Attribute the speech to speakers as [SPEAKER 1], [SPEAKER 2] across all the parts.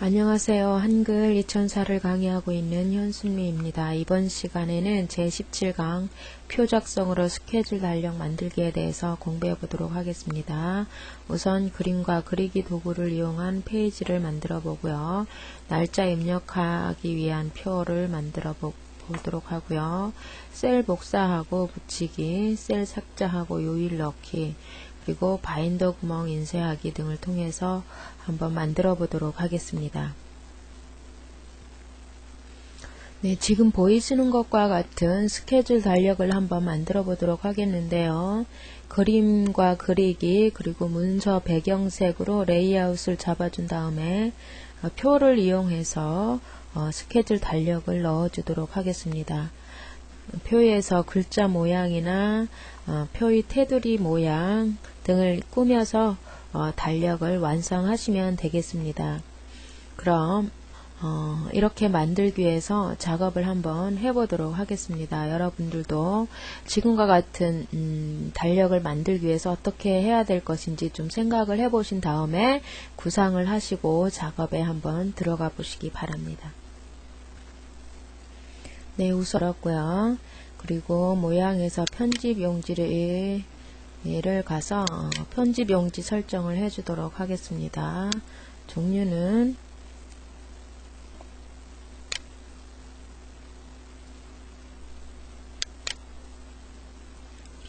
[SPEAKER 1] 안녕하세요. 한글 2004를 강의하고 있는 현순미입니다. 이번 시간에는 제17강 표 작성으로 스케줄 달력 만들기에 대해서 공부해 보도록 하겠습니다. 우선 그림과 그리기 도구를 이용한 페이지를 만들어 보고요. 날짜 입력하기 위한 표를 만들어 보도록 하고요. 셀 복사하고 붙이기, 셀 삭제하고 요일 넣기, 그리고 바인더 구멍 인쇄하기 등을 통해서 한번 만들어 보도록 하겠습니다. 네, 지금 보이시는 것과 같은 스케줄 달력을 한번 만들어 보도록 하겠는데요. 그림과 그리기, 그리고 문서 배경색으로 레이아웃을 잡아준 다음에 표를 이용해서 스케줄 달력을 넣어 주도록 하겠습니다. 표에서 글자 모양이나 표의 테두리 모양 등을 꾸며서 달력을 완성하시면 되겠습니다. 그럼 이렇게 만들기 위해서 작업을 한번 해보도록 하겠습니다. 여러분들도 지금과 같은 달력을 만들기 위해서 어떻게 해야 될 것인지 좀 생각을 해보신 다음에 구상을 하시고 작업에 한번 들어가 보시기 바랍니다. 네, 우선 그렇고요. 그리고 모양에서 편집 용지를 가서 편집 용지 설정을 해주도록 하겠습니다. 종류는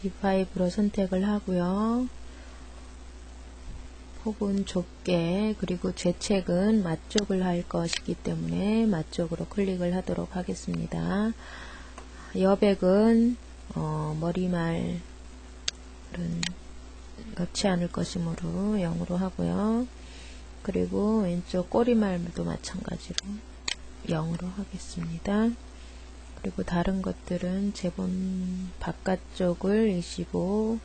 [SPEAKER 1] B5로 선택을 하고요. 폭은 좁게, 그리고 재책은 맞쪽을 할 것이기 때문에 맞쪽으로 클릭을 하도록 하겠습니다. 여백은 머리말은 넣지 않을 것이므로 0으로 하고요. 그리고 왼쪽 꼬리말도 마찬가지로 0으로 하겠습니다. 그리고 다른 것들은 제본 바깥쪽을 25,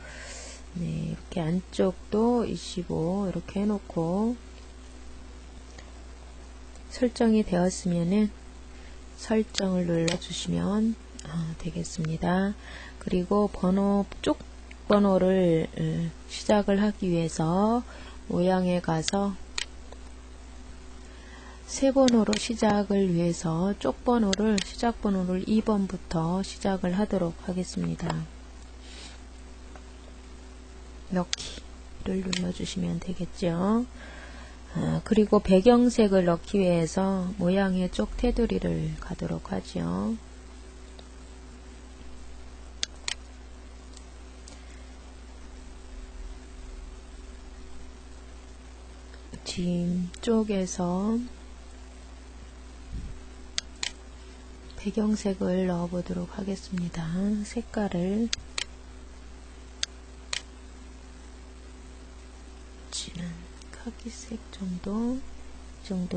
[SPEAKER 1] 네, 이렇게 안쪽도 25 이렇게 해놓고 설정이 되었으면은 설정을 눌러주시면 되겠습니다. 그리고 번호 쪽 번호를 시작을 하기 위해서 모양에 가서 세 번호로 시작을 위해서 쪽 번호를 시작 번호를 2번부터 시작을 하도록 하겠습니다. 넣기를 눌러주시면 되겠죠. 그리고 배경색을 넣기 위해서 모양의 쪽 테두리를 가도록 하죠. 뒤쪽에서 배경색을 넣어 보도록 하겠습니다. 색깔을 진한 카키색 정도,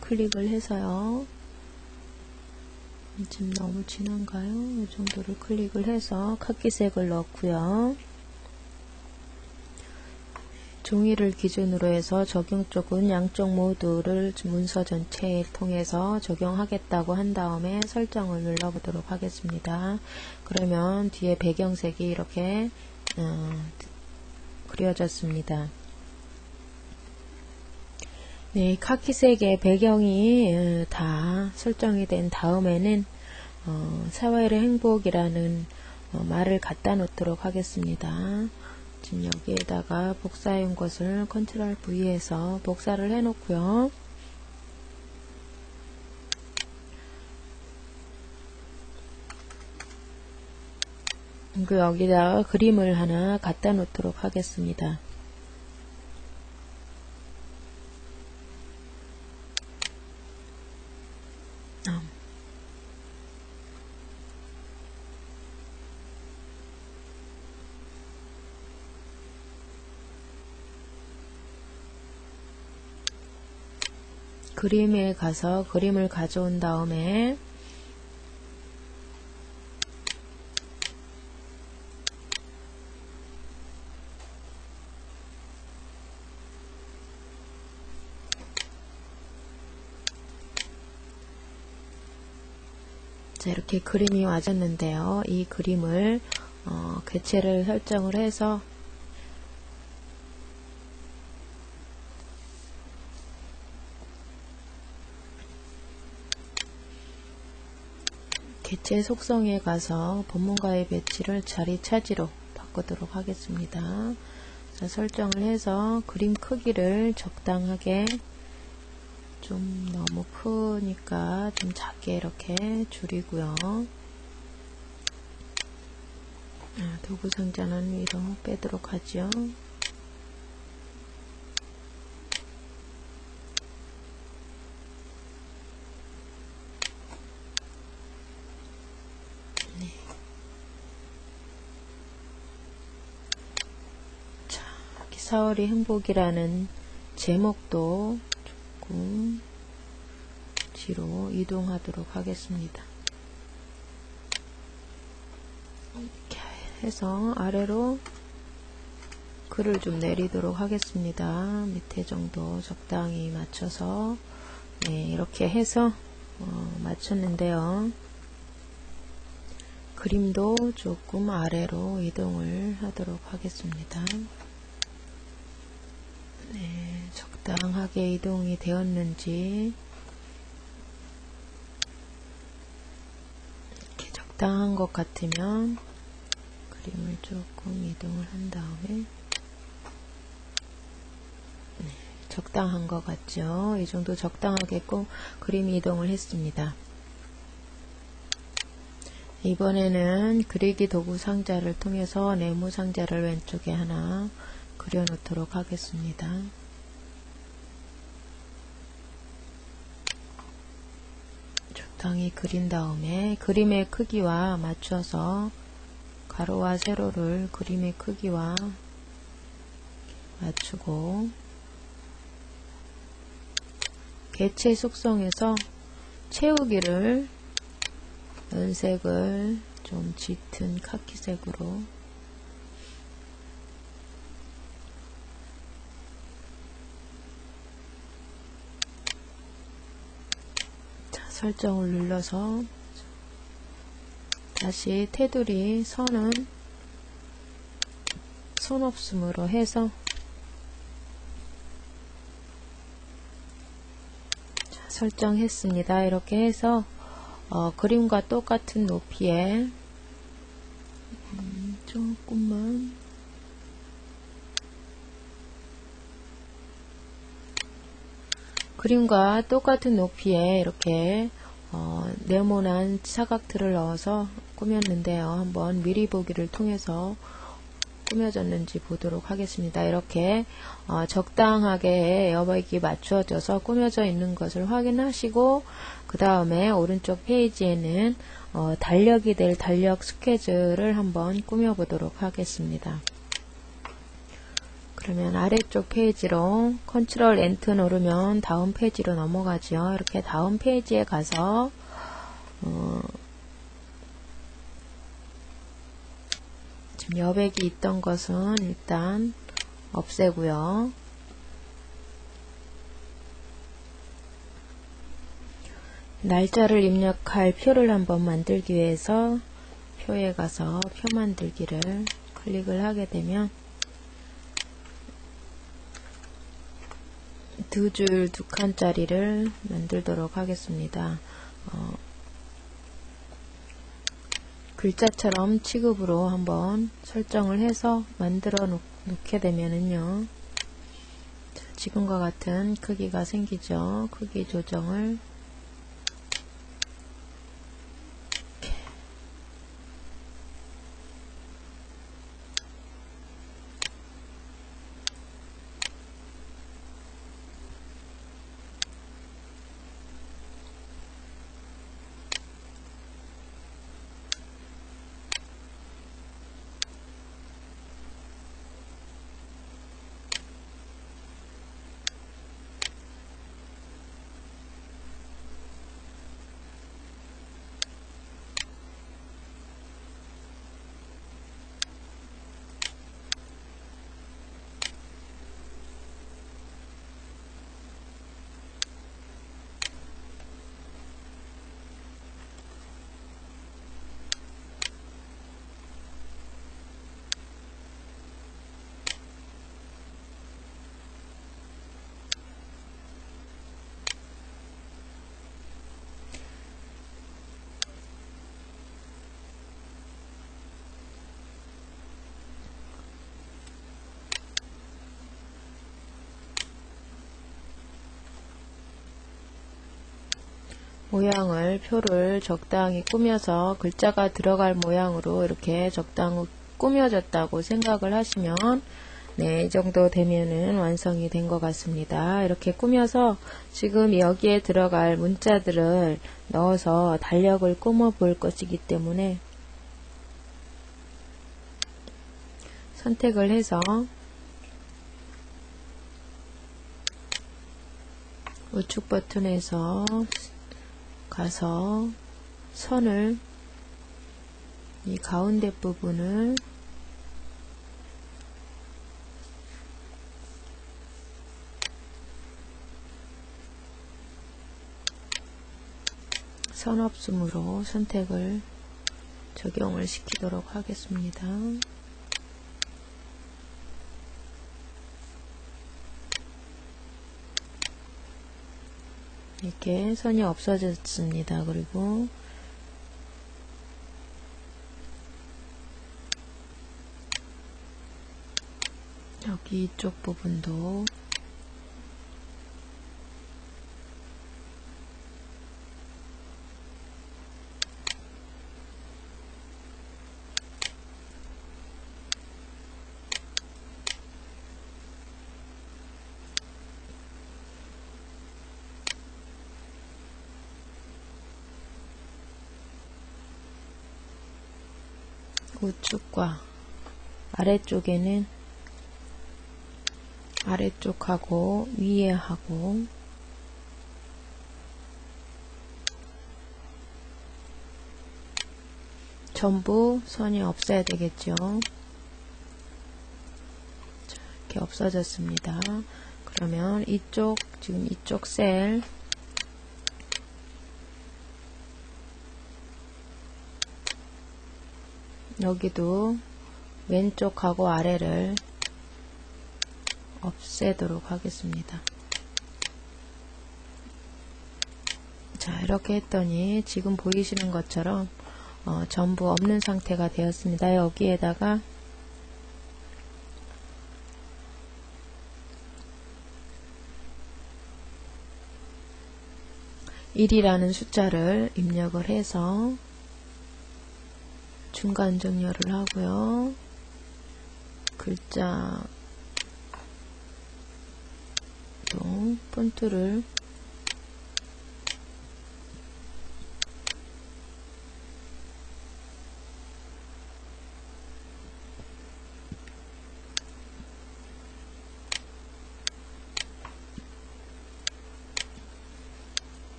[SPEAKER 1] 클릭을 해서요. 좀 너무 진한가요? 이 정도를 클릭을 해서 카키색을 넣고요. 종이를 기준으로 해서 적용 쪽은 양쪽 모두를 문서 전체에 통해서 적용하겠다고 한 다음에 설정을 눌러보도록 하겠습니다. 그러면 뒤에 배경색이 이렇게 그려졌습니다. 네, 카키색의 배경이 다 설정이 된 다음에는 사회의 행복이라는 말을 갖다 놓도록 하겠습니다. 지금 여기에다가 복사해온 것을 컨트롤 V에서 복사를 해 놓고요. 그리고 여기다가 그림을 하나 갖다 놓도록 하겠습니다. 그림에 가서 그림을 가져온 다음에 자, 이렇게 그림이 와졌는데요. 이 그림을 객체를 설정을 해서 개체 속성에 가서 본문과의 배치를 자리 차지로 바꾸도록 하겠습니다. 자, 설정을 해서 그림 크기를 적당하게, 좀 너무 크니까 좀 작게 이렇게 줄이고요. 도구 상자는 위로 빼도록 하죠. 네. 자, 기사월이 행복이라는 제목도 조금 뒤로 이동하도록 하겠습니다. 이렇게 해서 아래로 글을 좀 내리도록 하겠습니다. 밑에 정도 적당히 맞춰서, 네, 이렇게 해서 맞췄는데요. 그림도 조금 아래로 이동을 하도록 하겠습니다. 네, 적당하게 이동이 되었는지, 이렇게 적당한 것 같으면 그림을 조금 이동을 한 다음에, 네, 적당한 것 같죠? 이 정도 적당하게 꼭 그림 이동을 했습니다. 이번에는 그리기 도구 상자를 통해서 네모 상자를 왼쪽에 하나 그려 놓도록 하겠습니다. 적당히 그린 다음에 그림의 크기와 맞춰서 가로와 세로를 그림의 크기와 맞추고, 개체 속성에서 채우기를 연색을 좀 짙은 카키색으로, 자, 설정을 눌러서 다시 테두리 선은 손 없음으로 해서, 자, 설정했습니다. 이렇게 해서 그림과 똑같은 높이에 조금만 그림과 똑같은 높이에 이렇게 네모난 사각틀을 넣어서 꾸몄는데요. 한번 미리 보기를 통해서 꾸며졌는지 보도록 하겠습니다. 이렇게 적당하게 에어백이 맞추어져서 꾸며져 있는 것을 확인하시고, 그 다음에 오른쪽 페이지에는 달력이 될 달력 스케줄을 한번 꾸며보도록 하겠습니다. 그러면 아래쪽 페이지로 컨트롤 엔터 누르면 다음 페이지로 넘어가죠. 이렇게 다음 페이지에 가서 지금 여백이 있던 것은 일단 없애고요. 날짜를 입력할 표를 한번 만들기 위해서 표에 가서 표 만들기를 클릭을 하게 되면 두 줄 두 칸짜리를 만들도록 하겠습니다. 글자처럼 취급으로 한번 설정을 해서 만들어 놓게 되면은요, 지금과 같은 크기가 생기죠. 크기 조정을 이렇게. 모양을, 표를 적당히 꾸며서 글자가 들어갈 모양으로 이렇게 적당히 꾸며졌다고 생각을 하시면, 네, 이 정도 되면은 완성이 된 것 같습니다. 이렇게 꾸며서 지금 여기에 들어갈 문자들을 넣어서 달력을 꾸며 볼 것이기 때문에 선택을 해서 우측 버튼에서 가서 선을, 이 가운데 부분을 선 없음으로 선택을 적용을 시키도록 하겠습니다. 이렇게 선이 없어졌습니다. 그리고 여기 이쪽 부분도 우측과 아래쪽에는 아래쪽하고 위에 하고 전부 선이 없어야 되겠죠. 자, 이렇게 없어졌습니다. 그러면 이쪽, 지금 이쪽 셀 여기도 왼쪽하고 아래를 없애도록 하겠습니다. 자, 이렇게 했더니 지금 보이시는 것처럼 전부 없는 상태가 되었습니다. 여기에다가 (1) 이라는 숫자를 입력을 해서 중간 정렬을 하고요. 글자 또 폰트를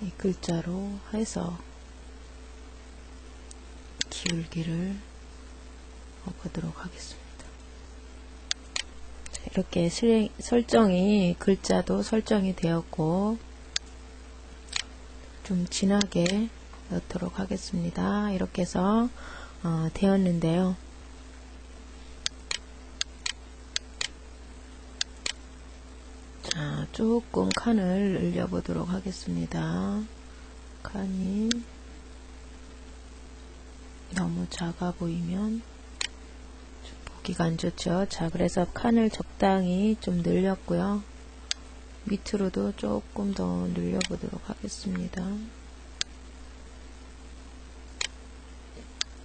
[SPEAKER 1] 이 글자로 해서 기울기를 보도록 하겠습니다. 이렇게 설정이, 글자도 설정이 되었고 좀 진하게 넣도록 하겠습니다. 이렇게 해서 되었는데요. 자, 조금 칸을 늘려보도록 하겠습니다. 칸이 너무 작아 보이면 보기가 안 좋죠. 자, 그래서 칸을 적당히 좀 늘렸고요. 밑으로도 조금 더 늘려보도록 하겠습니다.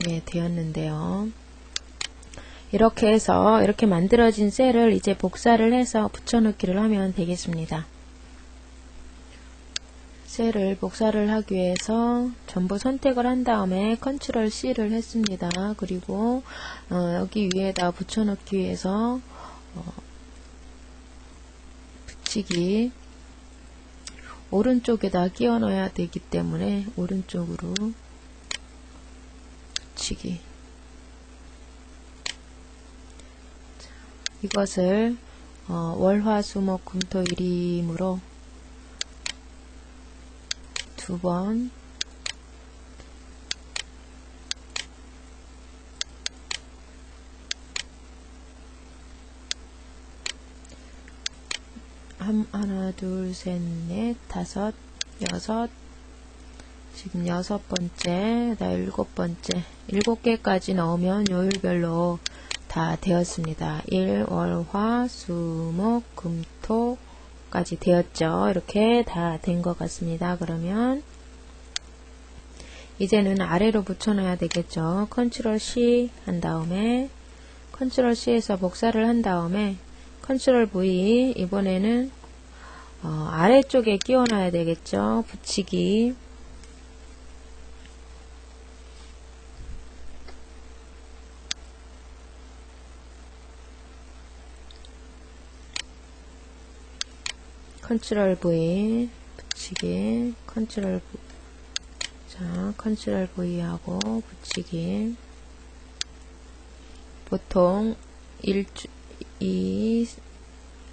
[SPEAKER 1] 네, 되었는데요. 이렇게 해서 이렇게 만들어진 셀을 이제 복사를 해서 붙여넣기를 하면 되겠습니다. 셀을 복사를 하기 위해서 전부 선택을 한 다음에 컨트롤 C를 했습니다. 그리고 여기 위에다 붙여넣기 위해서 붙이기 오른쪽에다 끼워 넣어야 되기 때문에 오른쪽으로 붙이기. 이것을 월화수목금토일이므로 2번 하나, 둘, 셋, 넷, 다섯, 여섯, 지금 6번째, 그다음 7번째, 7개까지 넣으면 요일별로 다 되었습니다. 일, 월, 화, 수, 목, 금, 토까지 되었죠. 이렇게 다 된 것 같습니다. 그러면 이제는 아래로 붙여놔야 되겠죠. 컨트롤 C 한 다음에 컨트롤 C에서 복사를 한 다음에 컨트롤 V 이번에는 아래쪽에 끼워놔야 되겠죠. 붙이기 컨트롤 V 붙이기 컨트롤 V 자 컨트롤 V 하고 붙이기 보통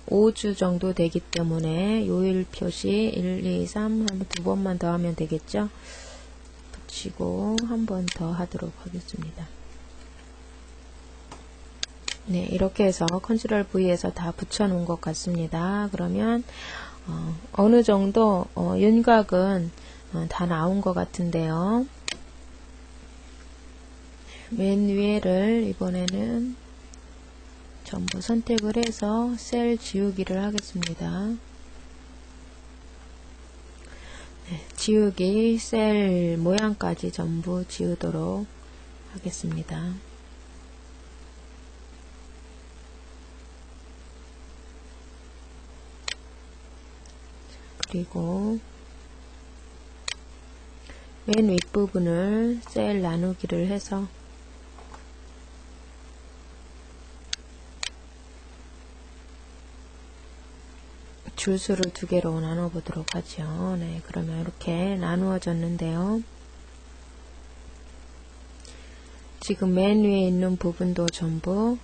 [SPEAKER 1] 5주 정도 되기 때문에 요일 표시 1, 2, 3 한 2번만 더 하면 되겠죠. 붙이고 한 번 더 하도록 하겠습니다. 네, 이렇게 해서 컨트롤 V에서 다 붙여 놓은 것 같습니다. 그러면 어느 정도 윤곽은 다 나온 것 같은데요. 맨 위에를 이번에는 전부 선택을 해서 셀 지우기를 하겠습니다. 네, 지우기 셀 모양까지 전부 지우도록 하겠습니다. 그리고 맨 윗부분을 셀 나누기를 해서 줄수를 2개로 나눠 보도록 하죠. 네, 그러면 이렇게 나누어졌는데요. 지금 맨 위에 있는 부분도 전부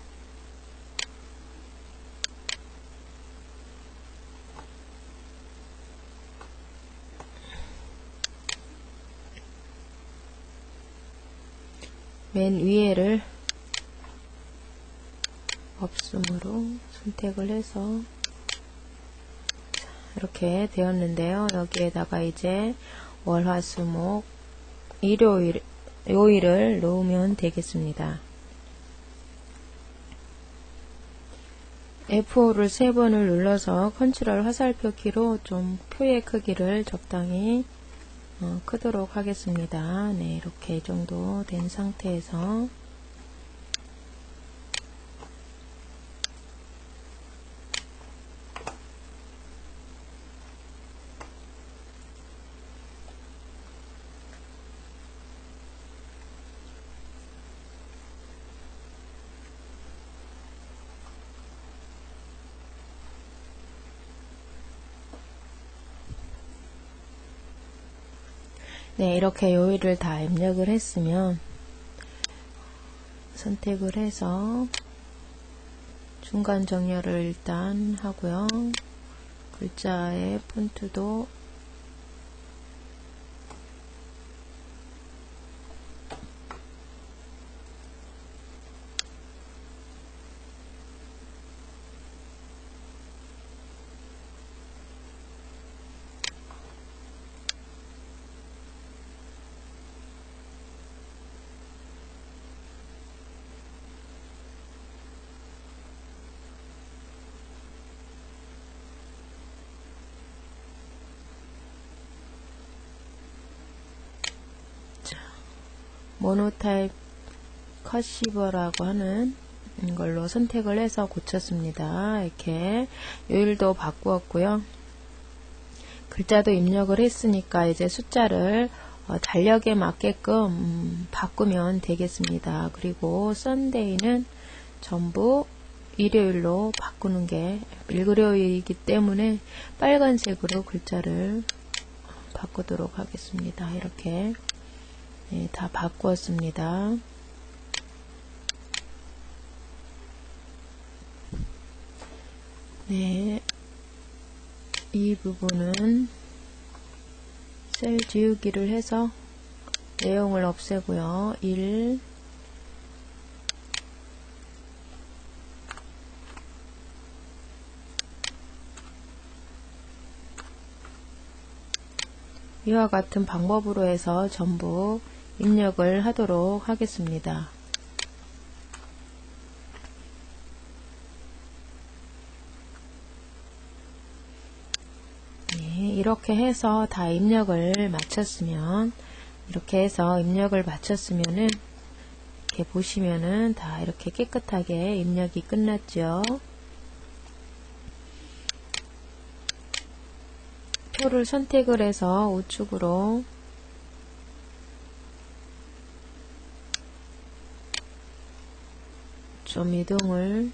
[SPEAKER 1] 맨 위에를 없음으로 선택을 해서 이렇게 되었는데요. 여기에다가 이제 월화수목 요일을 놓으면 되겠습니다. F5를 3번을 눌러서 컨트롤 화살표 키로 좀 표의 크기를 적당히 크도록 하겠습니다. 네, 이렇게 이 정도 된 상태에서 네, 이렇게 요일을 다 입력을 했으면 선택을 해서 중간 정렬을 일단 하고요. 글자의 폰트도 모노타입 커시버라고 하는 걸로 선택을 해서 고쳤습니다. 이렇게 요일도 바꾸었고요. 글자도 입력을 했으니까 이제 숫자를 달력에 맞게끔 바꾸면 되겠습니다. 그리고 썬데이는 전부 일요일로 바꾸는 게 일요일이기 때문에 빨간색으로 글자를 바꾸도록 하겠습니다. 이렇게 네, 다 바꾸었습니다. 네, 이 부분은 셀 지우기를 해서 내용을 없애고요. 1, 이와 같은 방법으로 해서 전부 입력을 하도록 하겠습니다. 네, 이렇게 해서 다 입력을 마쳤으면, 이렇게 해서 입력을 마쳤으면은, 이렇게 보시면은 다 이렇게 깨끗하게 입력이 끝났죠. 표를 선택을 해서 우측으로 좀 이동을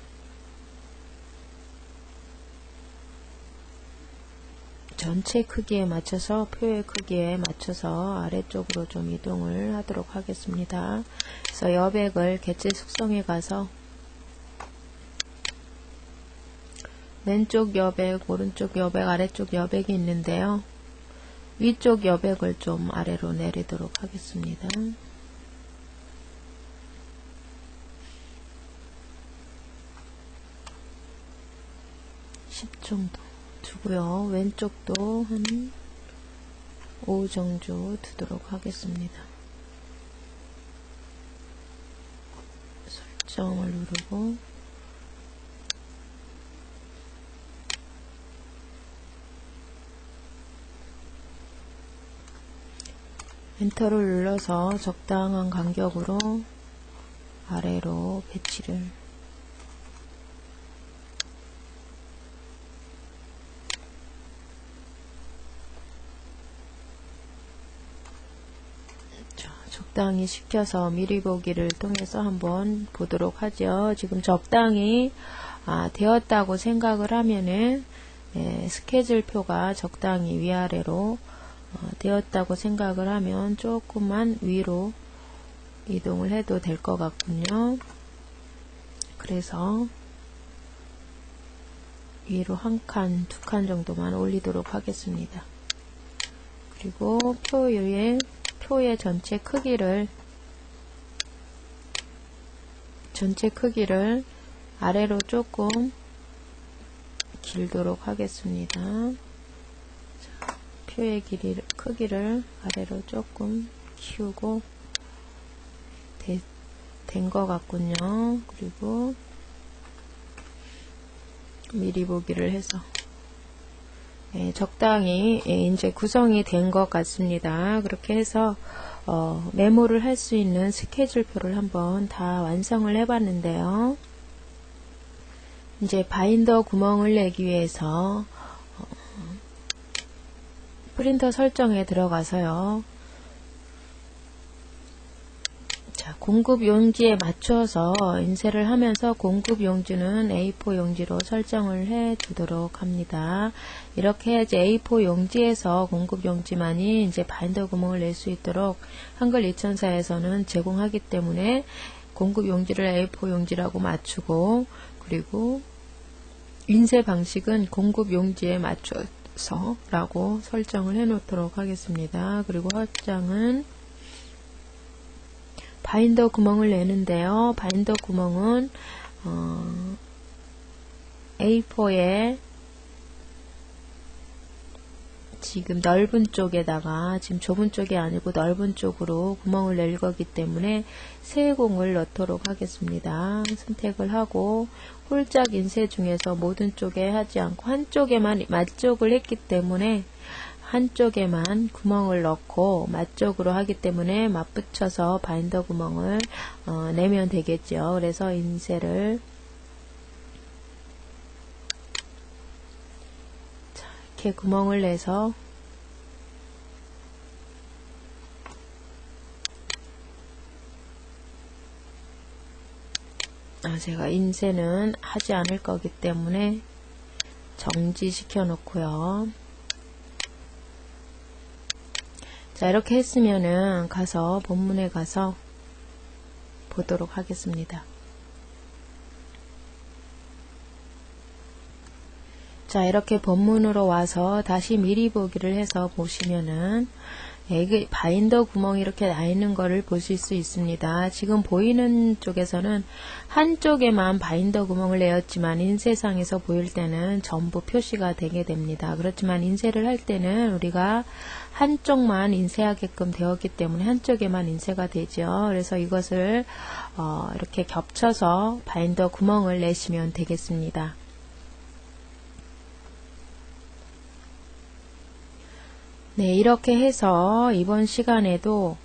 [SPEAKER 1] 전체 크기에 맞춰서, 표의 크기에 맞춰서 아래쪽으로 좀 이동을 하도록 하겠습니다. 그래서 여백을 객체 숙성에 가서 왼쪽 여백, 오른쪽 여백, 아래쪽 여백이 있는데요. 위쪽 여백을 좀 아래로 내리도록 하겠습니다. 10 정도 두고요. 왼쪽도 한 5 정도 두도록 하겠습니다. 설정을 누르고 엔터를 눌러서 적당한 간격으로 아래로 배치를 적당히 시켜서 미리 보기를 통해서 한번 보도록 하죠. 지금 적당히 되었다고 생각을 하면은 스케줄표가 적당히 위아래로 되었다고 생각을 하면 조금만 위로 이동을 해도 될 것 같군요. 그래서 위로 한 칸, 두 칸 정도만 올리도록 하겠습니다. 그리고 표의 전체 크기를 아래로 조금 길도록 하겠습니다. 자, 표의 크기를 아래로 조금 키우고 된 것 같군요. 그리고 미리 보기를 해서 적당히 이제 구성이 된 것 같습니다. 그렇게 해서 메모를 할 수 있는 스케줄표를 한번 다 완성을 해봤는데요. 이제 바인더 구멍을 내기 위해서 프린터 설정에 들어가서요. 자, 공급 용지에 맞춰서 인쇄를 하면서 공급 용지는 A4 용지로 설정을 해 두도록 합니다. 이렇게 해야지 A4 용지에서 공급 용지만이 이제 바인더 구멍을 낼 수 있도록 한글 2004에서는 제공하기 때문에 공급 용지를 A4 용지라고 맞추고, 그리고 인쇄 방식은 공급 용지에 맞춰서 라고 설정을 해 놓도록 하겠습니다. 그리고 확장은 바인더 구멍을 내는데요. 바인더 구멍은 A4에 지금 넓은 쪽에다가, 지금 좁은 쪽이 아니고 넓은 쪽으로 구멍을 낼 거기 때문에 세공을 넣도록 하겠습니다. 선택을 하고 홀짝 인쇄 중에서 모든 쪽에 하지 않고 한쪽에만 맞쪽을 했기 때문에 한쪽에만 구멍을 넣고 맞쪽으로 하기 때문에 맞붙여서 바인더 구멍을 내면 되겠죠. 그래서 인쇄를 이렇게 구멍을 내서 제가 인쇄는 하지 않을 거기 때문에 정지시켜 놓고요. 자, 이렇게 했으면은 가서 본문에 가서 보도록 하겠습니다. 자, 이렇게 본문으로 와서 다시 미리 보기를 해서 보시면은 이게 바인더 구멍이 이렇게 나 있는 거를 보실 수 있습니다. 지금 보이는 쪽에서는 한쪽에만 바인더 구멍을 내었지만 인쇄상에서 보일 때는 전부 표시가 되게 됩니다. 그렇지만 인쇄를 할 때는 우리가 한쪽만 인쇄하게끔 되었기 때문에 한쪽에만 인쇄가 되죠. 그래서 이것을 이렇게 겹쳐서 바인더 구멍을 내시면 되겠습니다. 네, 이렇게 해서 이번 시간에도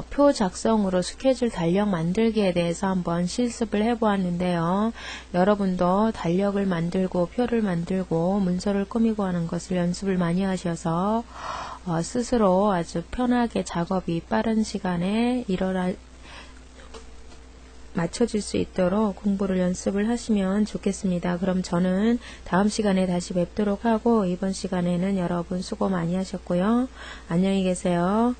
[SPEAKER 1] 표 작성으로 스케줄 달력 만들기에 대해서 한번 실습을 해보았는데요. 여러분도 달력을 만들고 표를 만들고 문서를 꾸미고 하는 것을 연습을 많이 하셔서 스스로 아주 편하게 작업이 빠른 시간에 맞춰질 수 있도록 공부를 연습을 하시면 좋겠습니다. 그럼 저는 다음 시간에 다시 뵙도록 하고 이번 시간에는 여러분 수고 많이 하셨고요. 안녕히 계세요.